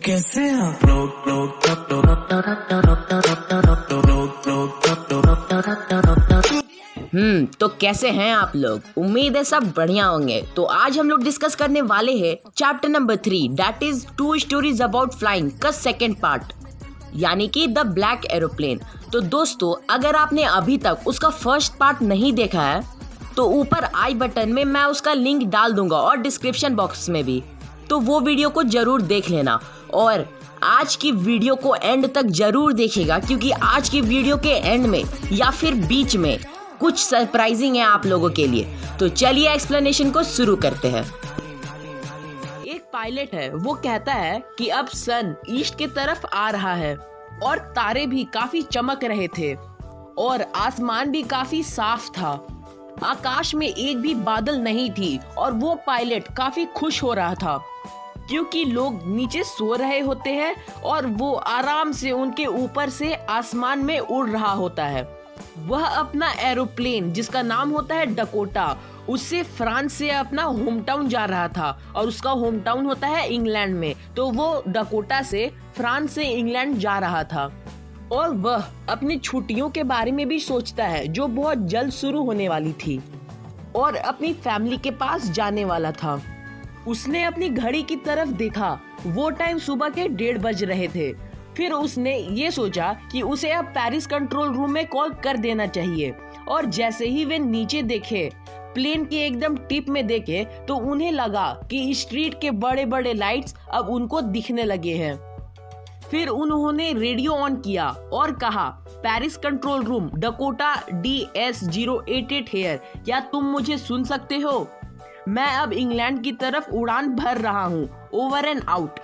कैसे हैं आप तो कैसे हैं आप लोग। उम्मीद है सब बढ़िया होंगे। तो आज हम लोग डिस्कस करने वाले हैं chapter number 3 that is 2 stories about flying का सेकेंड पार्ट, यानी कि द ब्लैक एरोप्लेन। तो दोस्तों, अगर आपने अभी तक उसका फर्स्ट पार्ट नहीं देखा है तो ऊपर आई बटन में मैं उसका लिंक डाल दूंगा और डिस्क्रिप्शन बॉक्स में भी, तो वो वीडियो को जरूर देख लेना। और आज की वीडियो को एंड तक जरूर देखिएगा, क्योंकि आज की वीडियो के एंड में या फिर बीच में कुछ सरप्राइजिंग है आप लोगों के लिए। तो चलिए एक्सप्लेनेशन को शुरू करते हैं। एक पायलट है, वो कहता है कि अब सन ईस्ट की तरफ आ रहा है और तारे भी काफी चमक रहे थे और आसमान भी काफी साफ था। आकाश में एक भी बादल नहीं थी और वो पायलट काफी खुश हो रहा था, क्योंकि लोग नीचे सो रहे होते हैं और वो आराम से उनके ऊपर से आसमान में उड़ रहा होता है। वह अपना एरोप्लेन, जिसका नाम होता है डकोटा, उससे फ्रांस से अपना होम टाउन जा रहा था और उसका होम टाउन होता है इंग्लैंड में। तो वो डकोटा से फ्रांस से इंग्लैंड जा रहा था और वह अपनी छुट्टियों के बारे में भी सोचता है, जो बहुत जल्द शुरू होने वाली थी, और अपनी फैमिली के पास जाने वाला था। उसने अपनी घड़ी की तरफ देखा, वो टाइम सुबह के 1:30 बज रहे थे। फिर उसने ये सोचा कि उसे अब पेरिस कंट्रोल रूम में कॉल कर देना चाहिए। और जैसे ही वे नीचे देखे, प्लेन के एकदम टिप में देखे, तो उन्हें लगा कि स्ट्रीट के बड़े बड़े लाइट्स अब उनको दिखने लगे हैं। फिर उन्होंने रेडियो ऑन किया और कहा, Paris control room, Dakota DS-088 here, क्या तुम मुझे सुन सकते हो? मैं अब इंग्लैंड की तरफ उड़ान भर रहा हूँ, ओवर एंड आउट।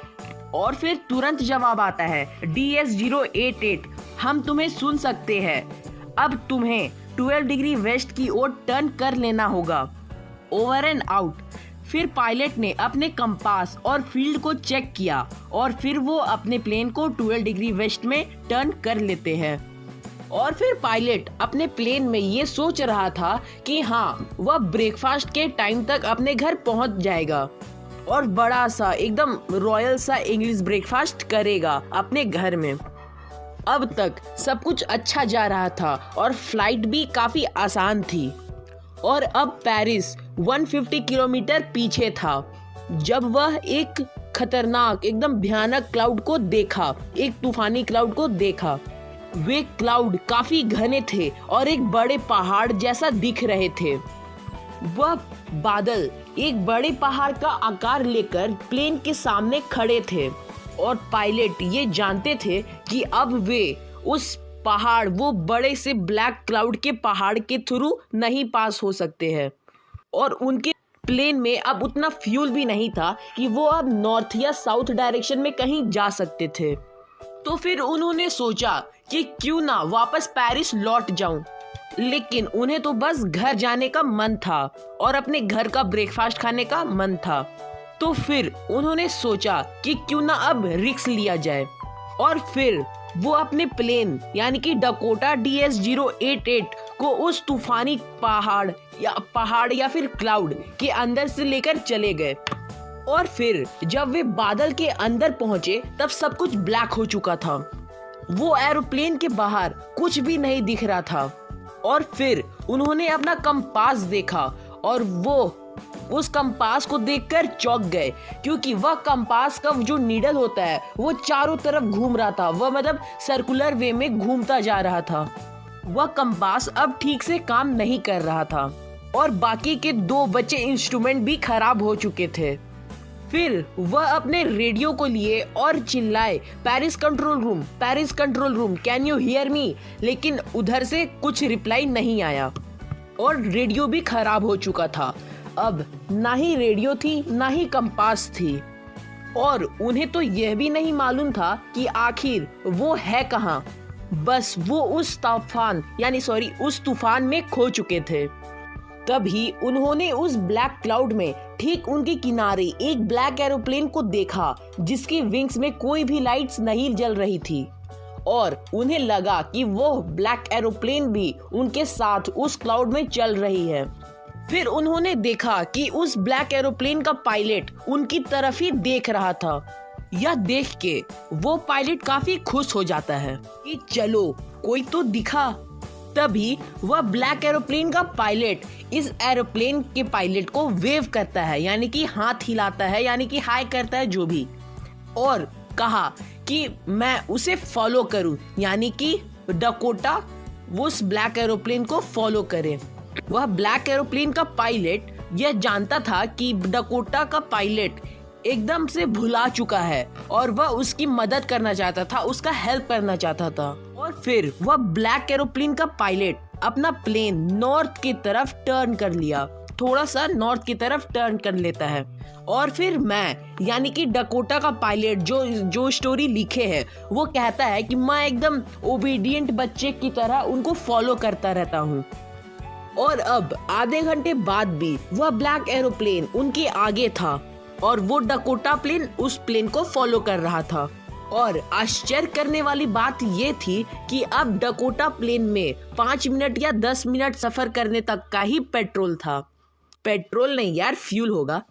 और फिर तुरंत जवाब आता है, DS-088, हम तुम्हें सुन सकते हैं। अब तुम्हें 12 डिग्री वेस्ट की ओर टर्न कर लेना होगा, ओवर एंड आउट। फिर पायलट ने अपने कंपास और फील्ड को चेक किया और फिर वो अपने प्लेन को 12 डिग्री वेस्ट में टर्न कर लेते हैं। और फिर पायलट अपने प्लेन में ये सोच रहा था कि हाँ, वह ब्रेकफास्ट के टाइम तक अपने घर पहुंच जाएगा और बड़ा सा एकदम रॉयल सा इंग्लिश ब्रेकफास्ट करेगा अपने घर में। अब तक सब कुछ अच्छा जा रहा था और फ्लाइट भी काफी आसान थी। और अब पेरिस 150 किलोमीटर पीछे था जब वह एक खतरनाक, एकदम भयानक क्लाउड को देखा, एक तूफानी क्लाउड को देखा। वे क्लाउड काफी घने थे और एक बड़े पहाड़ जैसा दिख रहे थे। वह बादल एक बड़े पहाड़ का आकार लेकर प्लेन के सामने खड़े थे और पायलट ये जानते थे कि अब वे उस पहाड़, वो बड़े से ब्लैक क्लाउड के पहाड़ के थ्रू नहीं पास हो सकते हैं। और उनके प्लेन में अब उतना फ्यूल भी नहीं था कि वो अब नॉर्थ या साउथ डायरेक्शन में कहीं जा सकते थे। तो फिर उन्होंने सोचा कि क्यों ना वापस पेरिस लौट जाऊं, लेकिन उन्हें तो बस घर जाने का मन था और अपने घर का ब्रेकफास्ट खाने का मन था। तो फिर उन्होंने सोचा कि क्यों ना अब रिस्क लिया जाए। और फिर वो अपने प्लेन, यानी कि डकोटा DS-088 को उस तूफानी पहाड़ या फिर क्लाउड के अंदर से लेकर चले गए। और फिर जब वे बादल के अंदर पहुंचे, तब सब कुछ ब्लैक हो चुका था। वो एरोप्लेन के बाहर कुछ भी नहीं दिख रहा था। और फिर उन्होंने अपना कंपास देखा और वो उस कंपास को देखकर चौंक गए, क्योंकि वह कंपास का जो नीडल होता है वो चारों तरफ घूम रहा था। वह मतलब सर्कुलर वे में घूमता जा रहा था। वह कंपास अब ठीक से काम नहीं कर रहा था और बाकी के 2 बचे इंस्ट्रूमेंट भी खराब हो चुके थे। फिर वह अपने रेडियो को लिए और चिल्लाए, Paris control room, can you hear me? लेकिन उधर से कुछ रिप्लाई नहीं आया और रेडियो भी खराब हो चुका था। अब ना ही रेडियो थी, ना ही कंपास थी, और उन्हें तो यह भी नहीं मालूम था कि आखिर वो है कहाँ। बस वो उस तूफान में खो चुके थे। तभी उन्होंने उस ब्लैक क्लाउड में ठीक उनके किनारे एक ब्लैक एरोप्लेन को देखा, जिसकी विंग्स में कोई भी लाइट्स नहीं जल रही थी। और उन्हें लगा कि वो ब्लैक एरोप्लेन भी उनके साथ उस क्लाउड में चल रही है। फिर उन्होंने देखा कि उस ब्लैक एरोप्लेन का पायलट उनकी तरफ ही देख रहा था यह देख के वो पायलट काफी खुश हो जाता है कि चलो कोई तो दिखा। तभी वह ब्लैक एरोप्लेन का पायलट इस एरोप्लेन के पायलट को वेव करता है, यानी कि हाथ हिलाता है, यानी कि हाय करता है जो भी, और कहा कि मैं उसे फॉलो करूं, यानी कि डकोटा वो उस ब्लैक एरोप्लेन को फॉलो करे। वह ब्लैक एरोप्लेन का पायलट यह जानता था कि डकोटा का पायलट एकदम से भुला चुका है और वह उसकी मदद करना चाहता था, उसका हेल्प करना चाहता था। और फिर वह ब्लैक एरोप्लेन का पायलट अपना प्लेन नॉर्थ की तरफ टर्न कर लिया, थोड़ा सा नॉर्थ की तरफ टर्न कर लेता है। और फिर मैं यानी कि डकोटा का पायलट जो स्टोरी लिखे है वो कहता है कि मैं एकदम ओबीडियंट बच्चे की तरह उनको फॉलो करता रहता हूँ। और अब आधे घंटे बाद भी वह ब्लैक एरोप्लेन उनके आगे था और वो डकोटा प्लेन उस प्लेन को फॉलो कर रहा था। और आश्चर्य करने वाली बात ये थी कि अब डकोटा प्लेन में 5 मिनट या 10 मिनट सफर करने तक का ही पेट्रोल था। पेट्रोल नहीं यार, फ्यूल होगा।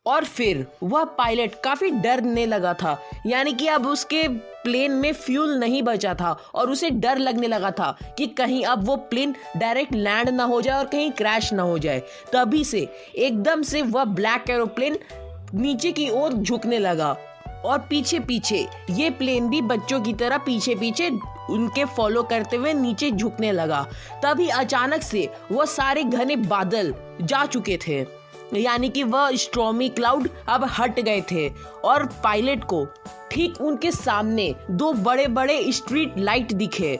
और फिर वह पायलट काफी डरने लगा था, यानी कि अब उसके प्लेन में फ्यूल नहीं बचा था और उसे डर लगने लगा था कि कहीं अब वो प्लेन डायरेक्ट लैंड ना हो जाए और कहीं क्रैश ना हो जाए। तभी से एकदम से वह ब्लैक एरोप्लेन नीचे की ओर झुकने लगा और पीछे पीछे ये प्लेन भी बच्चों की तरह पीछे पीछे उनके फॉलो करते हुए नीचे झुकने लगा। तभी अचानक से वह सारे घने बादल जा चुके थे, यानी कि वह स्टॉर्मी क्लाउड अब हट गए थे और पायलट को ठीक उनके सामने 2 बड़े बड़े स्ट्रीट लाइट दिखे।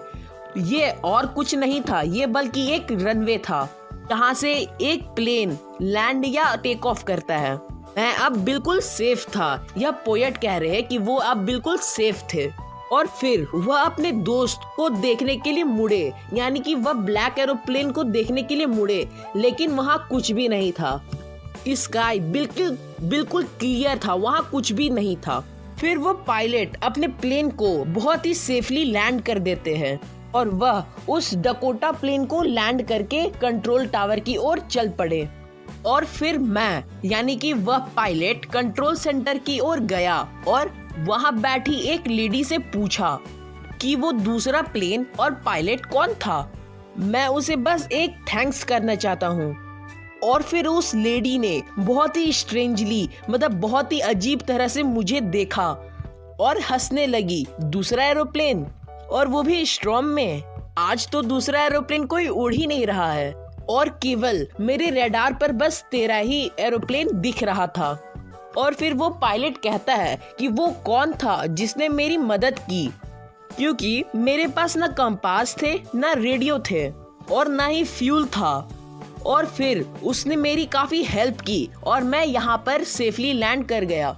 ये और कुछ नहीं था, ये बल्कि एक रनवे था जहाँ से एक प्लेन लैंड या टेक ऑफ करता है। मैं अब बिल्कुल सेफ था, यह पोएट कह रहे हैं कि वो अब बिल्कुल सेफ थे। और फिर वह अपने दोस्त को देखने के लिए मुड़े, यानी कि वह ब्लैक एरोप्लेन को देखने के लिए मुड़े, लेकिन वहाँ कुछ भी नहीं था। स्काई बिल्कुल क्लियर था, वहाँ कुछ भी नहीं था। फिर वो पायलट अपने प्लेन को बहुत ही सेफली लैंड कर देते हैं और वह उस डकोटा प्लेन को लैंड करके कंट्रोल टावर की ओर चल पड़े। और फिर मैं यानी कि वह पायलट कंट्रोल सेंटर की ओर गया और वहां बैठी एक लेडी से पूछा कि वो दूसरा प्लेन और पायलट कौन था। मैं उसे बस एक थैंक्स करना चाहता हूँ। और फिर उस लेडी ने बहुत ही स्ट्रेंजली, मतलब बहुत ही अजीब तरह से मुझे देखा और हंसने लगी। दूसरा एरोप्लेन, और वो भी स्टॉर्म में। आज तो दूसरा एरोप्लेन कोई उड़ ही नहीं रहा है और केवल मेरे रडार पर बस तेरा ही एरोप्लेन दिख रहा था। और फिर वो पायलट कहता है कि वो कौन था जिसने मेरी मदद की, क्योंकि मेरे पास ना कंपास थे, ना रेडियो थे और ना ही फ्यूल था। और फिर उसने मेरी काफी हेल्प की और मैं यहाँ पर सेफली लैंड कर गया।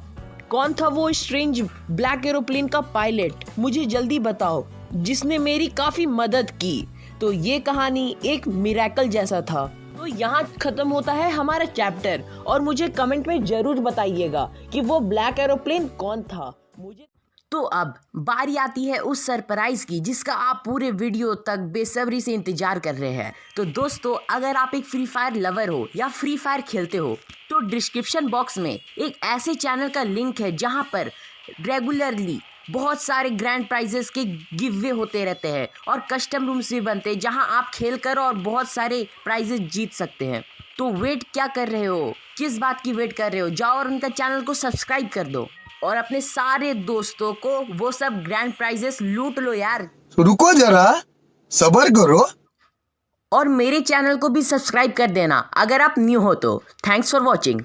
कौन था वो स्ट्रेंज ब्लैक एरोप्लेन का पायलट, मुझे जल्दी बताओ, जिसने मेरी काफी मदद की। तो ये कहानी एक मिरेकल जैसा था। तो यहाँ खत्म होता है हमारा चैप्टर और मुझे कमेंट में जरूर बताइएगा कि वो ब्लैक एरोप्लेन कौन था। मुझे तो अब बारी आती है उस सरप्राइज की जिसका आप पूरे वीडियो तक बेसब्री से इंतजार कर रहे हैं। तो दोस्तों, अगर आप एक फ्री फायर लवर हो या फ्री फायर खेलते हो तो डिस्क्रिप्शन बॉक्स में एक ऐसे चैनल का लिंक है जहां पर रेगुलरली बहुत सारे ग्रैंड प्राइजेस के गिव वे होते रहते हैं और कस्टम रूम्स भी बनते हैं जहां आप खेल कर और बहुत सारे प्राइजेस जीत सकते हैं। तो वेट क्या कर रहे हो, किस बात की वेट कर रहे हो? जाओ और उनका चैनल को सब्सक्राइब कर दो और अपने सारे दोस्तों को वो सब ग्रैंड प्राइजेस लूट लो यार। रुको जरा, सब्र करो। और मेरे चैनल को भी सब्सक्राइब कर देना अगर आप न्यू हो तो। Thanks for watching.